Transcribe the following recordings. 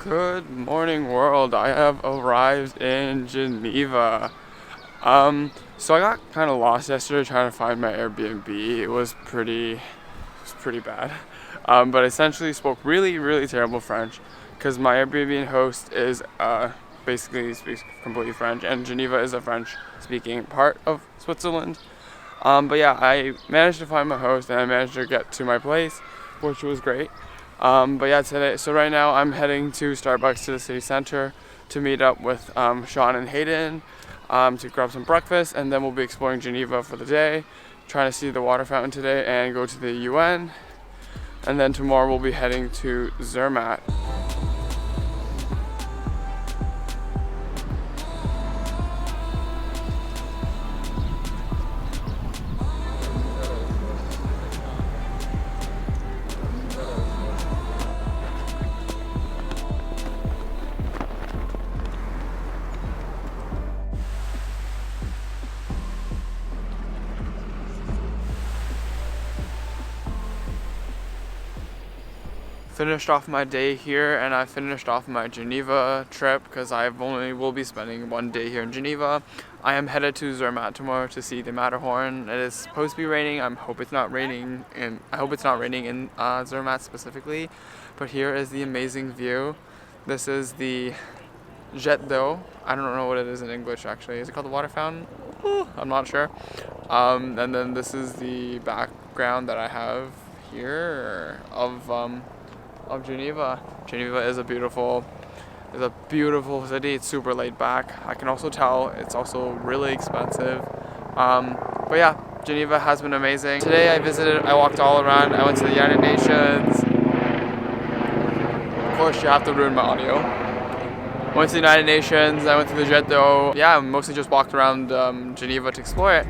Good morning, world. I have arrived in Geneva. So I got kind of lost yesterday trying to find my Airbnb. It was pretty bad. But I essentially spoke really, really terrible French because my Airbnb host is basically speaks completely French, and Geneva is a French-speaking part of Switzerland. But yeah, I managed to find my host and I managed to get to my place, which was great. But yeah, so right now I'm heading to Starbucks to the city center to meet up with Sean and Hayden to grab some breakfast, and then we'll be exploring Geneva for the day, trying to see the water fountain today and go to the UN. And then tomorrow we'll be heading to Zermatt. Finished off my day here, and I finished off my Geneva trip because I will be spending one day here in Geneva. I am headed to Zermatt tomorrow to see the Matterhorn. It is supposed to be raining. I hope it's not raining in Zermatt specifically, but here is the amazing view. This is the jet d'eau. I don't know what it is in English actually. Is it called the water fountain? I'm not sure. And then this is the background that I have here of Geneva. Geneva is a beautiful city. It's super laid back. I can also tell it's also really expensive. But yeah, Geneva has been amazing. Today I walked all around. I went to the United Nations. Of course, you have to ruin my audio. I went to the United Nations. I went to the Jet d'eau. Yeah, I mostly just walked around Geneva to explore it.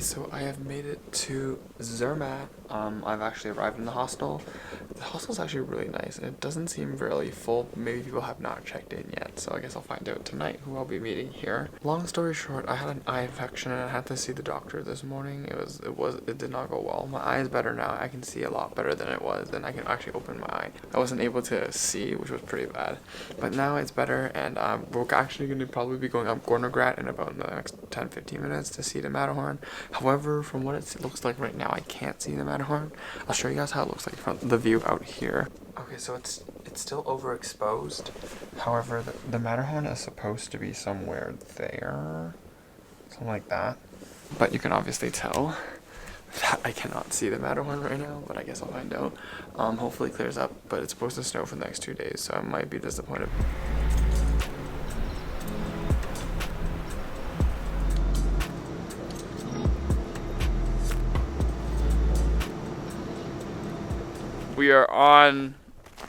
So I have made it to Zermatt. I've actually arrived in the hostel. The hostel's actually really nice, and it doesn't seem really full. Maybe people have not checked in yet, so I guess I'll find out tonight who I'll be meeting here. Long story short, I had an eye infection and I had to see the doctor this morning. It did not go well. My eye is better now. I can see a lot better than it was, and I can actually open my eye. I wasn't able to see, which was pretty bad, but now it's better, and we're actually going to probably be going up Gornograt in about the next 10-15 minutes to see the Matterhorn. However, from what it looks like right now, I can't see the Matterhorn. I'll show you guys how it looks like from the view out here. Okay, so it's still overexposed. However, the Matterhorn is supposed to be somewhere there. Something like that. But you can obviously tell that I cannot see the Matterhorn right now, but I guess I'll find out. Hopefully it clears up, but it's supposed to snow for the next 2 days, so I might be disappointed. We are on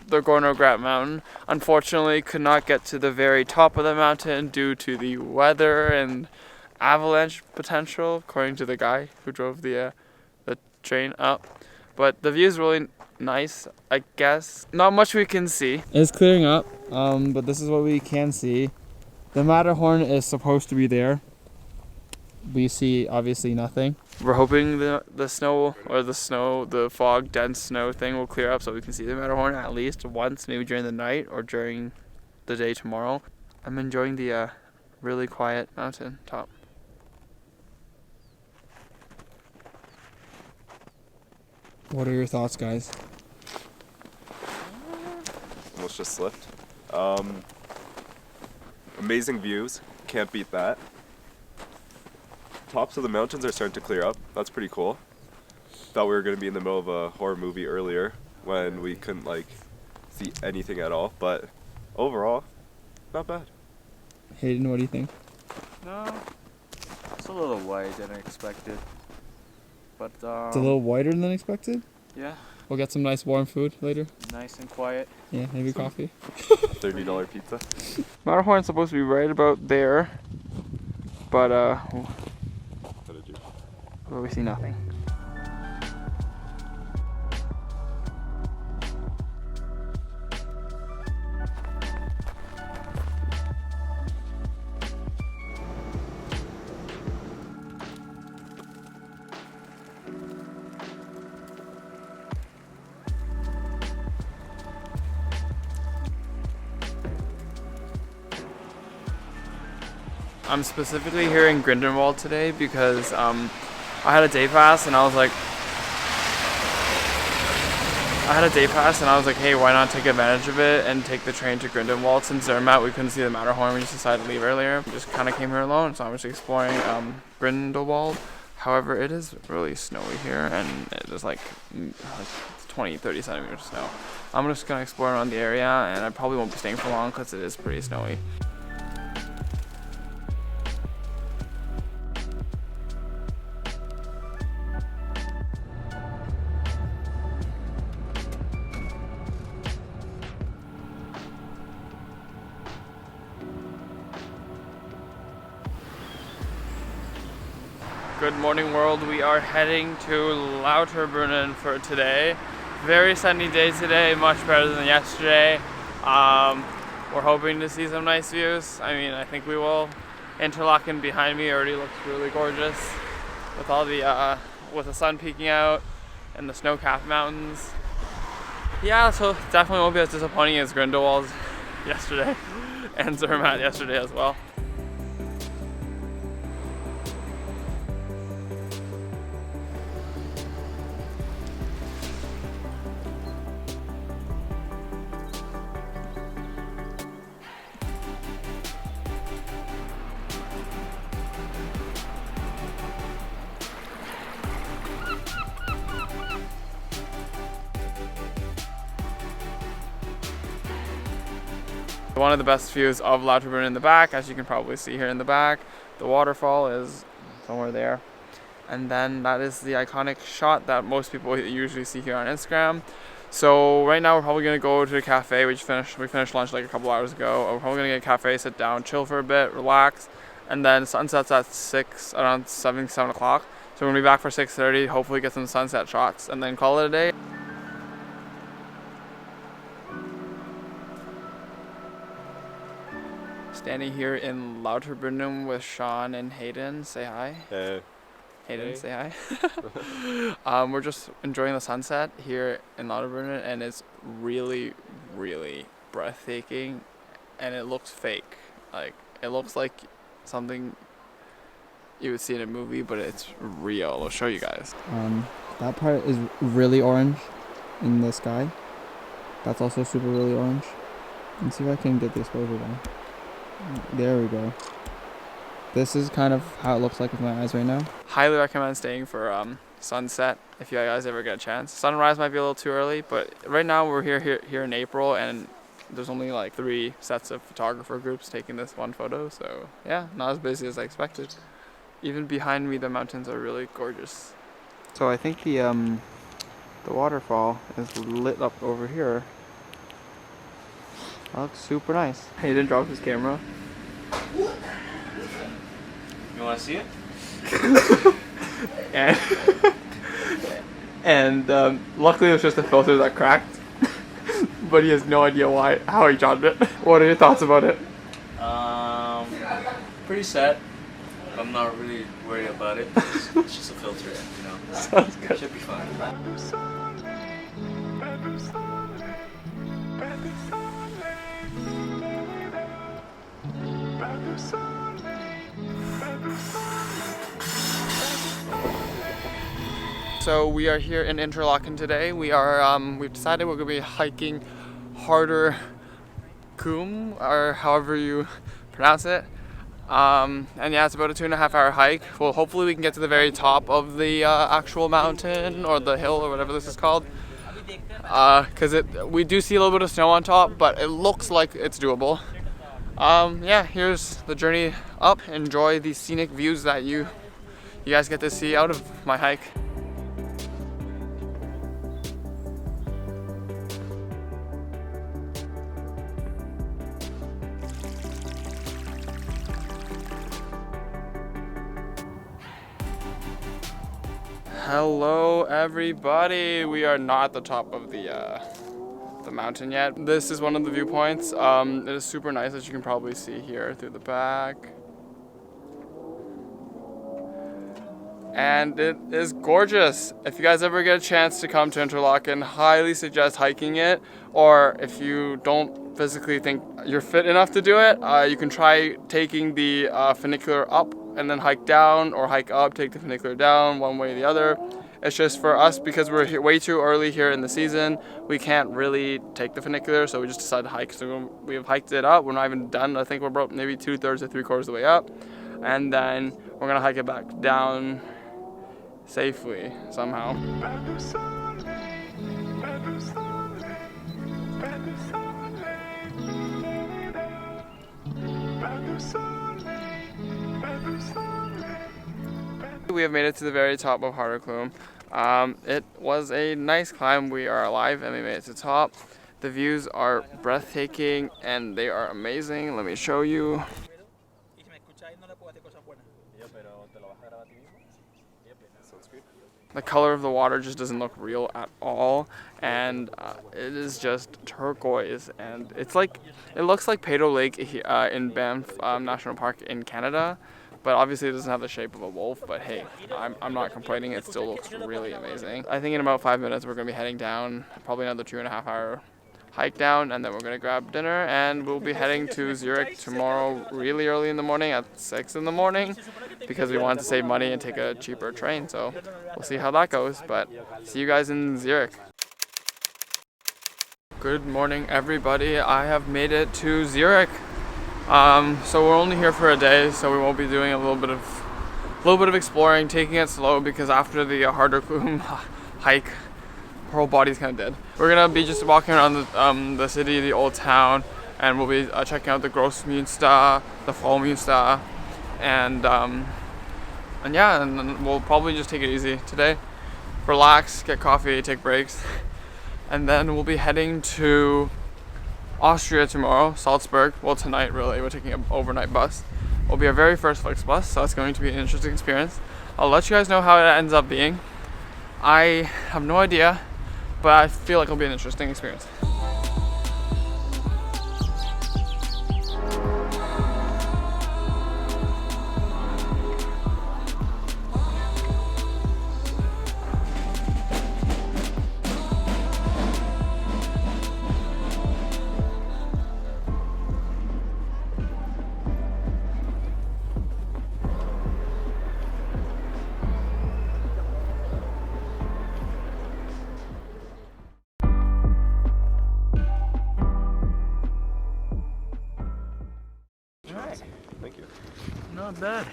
the Gornograt mountain. Unfortunately, could not get to the very top of the mountain due to the weather and avalanche potential, according to the guy who drove the train up. But the view is really nice, I guess. Not much we can see. It's clearing up, but this is what we can see. The Matterhorn is supposed to be there. We see obviously nothing. We're hoping the fog, dense snow thing will clear up so we can see the Matterhorn at least once, maybe during the night or during the day tomorrow. I'm enjoying the really quiet mountain top. What are your thoughts, guys? Almost just slipped. Amazing views. Can't beat that. Tops of the mountains are starting to clear up. That's pretty cool. Thought we were going to be in the middle of a horror movie earlier when we couldn't see anything at all, but overall, not bad. Hayden, what do you think? No, it's a little white than expected, but It's a little whiter than expected? yeah, We'll get some nice warm food later. nice and quiet. Yeah, maybe coffee. $30 pizza. Matterhorn's supposed to be right about there, but we see nothing. I'm specifically here in Grindelwald today because I had a day pass and I was like, hey, why not take advantage of it and take the train to Grindelwald? Since Zermatt, we couldn't see the Matterhorn, we just decided to leave earlier. We just kind of came here alone, so I'm just exploring Grindelwald. However, it is really snowy here, and there's like 20-30 centimeters of snow. I'm just gonna explore around the area, and I probably won't be staying for long because it is pretty snowy. Good morning, world. We are heading to Lauterbrunnen for today. Very sunny day today, much better than yesterday. We're hoping to see some nice views. I mean, I think we will. Interlaken behind me already looks really gorgeous with all the with the sun peeking out and the snow-capped mountains. Yeah, so definitely won't be as disappointing as Grindelwald yesterday and Zermatt yesterday as well. One of the best views of Lauterbrunnen in the back, as you can probably see here in the back. The waterfall is somewhere there. And then that is the iconic shot that most people usually see here on Instagram. So right now we're probably gonna go to the cafe. We finished lunch like a couple hours ago. We're probably gonna get a cafe, sit down, chill for a bit, relax. And then sunset's at around 7 o'clock. So we're gonna be back for 6:30, hopefully get some sunset shots and then call it a day. Standing here in Lauterbrunnen with Sean and Hayden. Say hi. Hey. Hayden, Hey. say hi. We're just enjoying the sunset here in Lauterbrunnen, and it's really, really breathtaking, and it looks fake. Like, it looks like something you would see in a movie, but it's real. I'll show you guys. That part is really orange in the sky. That's also super really orange. Let's see if I can get the exposure down. There we go. This is kind of how it looks like with my eyes right now. Highly recommend staying for sunset if you guys ever get a chance. Sunrise might be a little too early, but right now we're here in April, and there's only like 3 sets of photographer groups taking this one photo. So yeah, not as busy as I expected. Even behind me, the mountains are really gorgeous. So I think the waterfall is lit up over here. That looks super nice. Hayden dropped his camera. You want to see it? and luckily it was just a filter that cracked. But he has no idea how he dropped it. What are your thoughts about it? Pretty sad. I'm not really worried about it. It's just a filter, you know. Sounds good. Should be fine. So we are here in Interlaken today. We've decided we're gonna be hiking Harder Kum, or however you pronounce it. And yeah, it's about a 2.5 hour hike. Well, hopefully we can get to the very top of the actual mountain or the hill or whatever this is called. Because we do see a little bit of snow on top, but it looks like it's doable. Yeah, here's the journey up. Enjoy the scenic views that you guys get to see out of my hike. Hello everybody! We are not at the top of the mountain yet. This is one of the viewpoints. It is super nice, as you can probably see here through the back. And it is gorgeous. If you guys ever get a chance to come to Interlaken, highly suggest hiking it. Or if you don't physically think you're fit enough to do it, you can try taking the funicular up and then hike down, or hike up, take the funicular down, one way or the other. It's just for us, because we're here way too early here in the season, we can't really take the funicular, so we just decided to hike. So we have hiked it up. We're not even done. I think we're about maybe 2/3 or 3/4 of the way up, and then we're gonna hike it back down safely somehow. We have made it to the very top of Harderklum. It was a nice climb. We are alive and we made it to the top. The views are breathtaking and they are amazing. Let me show you. The color of the water just doesn't look real at all, and it is just turquoise, and it's like, it looks like Peyto Lake in Banff National Park in Canada, but obviously it doesn't have the shape of a wolf. But hey, I'm not complaining, it still looks really amazing. I think in about 5 minutes we're going to be heading down, probably another 2.5 hour hike down, and then we're going to grab dinner, and we'll be heading to Zurich tomorrow really early in the morning at 6 in the morning, because we wanted to save money and take a cheaper train. So we'll see how that goes, but see you guys in Zurich. Good morning everybody, I have made it to Zurich. So we're only here for a day, so we won't be doing a little bit of exploring, taking it slow, because after the Harderklum hike, our whole body's kind of dead. We're gonna be just walking around the city, the old town, and we'll be checking out the Grossmünster, the Frohmünster, and yeah, and then we'll probably just take it easy today, relax, get coffee, take breaks, and then we'll be heading to Austria tomorrow, Salzburg. Well, tonight really. We're taking an overnight bus. It'll be our very first Flixbus, so it's going to be an interesting experience. I'll let you guys know how it ends up being. I have no idea, but I feel like it'll be an interesting experience. Thank you. Not bad.